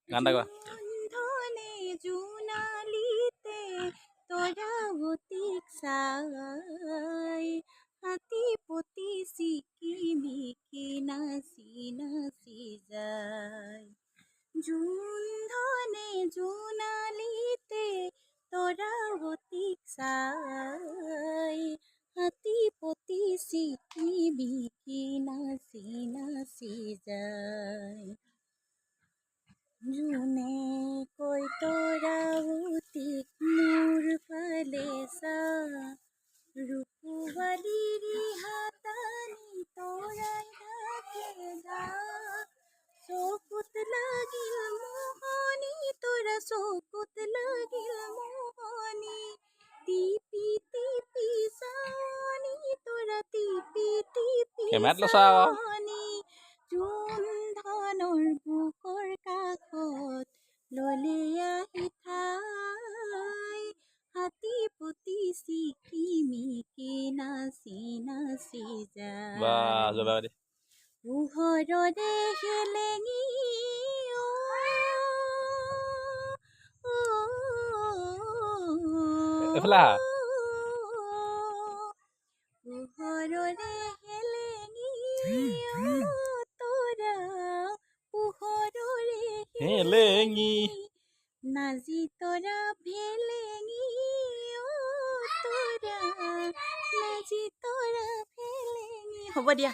গানটা গা ধনে জোনালিতে তৰাৱতীক চাই হাতী পতি চিকিমিকি নাচি নাচি যায় ধনে জোনালিতে তৰাৱতীক চাই হাতী পতি চিকিমিকি নাচি নাচি যায় জোনে কৈ তৰাৱতীক মোৰ ফালে চা ৰূপৱালী ৰিহাতানি তৰাই থাকে গা চকুত লাগিল মোহনি তোৰা চকুত লাগিল মোহনি টিপি টিপি চানি তোৰা টিপি টিপি কেমেৰাত লৈছা আকৌ। চানি জোন ধানৰ বুকৰ কাষত ললে আহি ঠাই হাতী পতি চিকিমিকি নাচি নাচি বা যায় জবা দে পোহৰৰে হেলেঙি এফালে আহা পোহৰৰে হেলেঙি তৰা পোহৰৰে হেলেঙি নাজি তৰা ভেলেঙি তৰা নাজি তৰা ভেলেঙি হ'ব দিয়া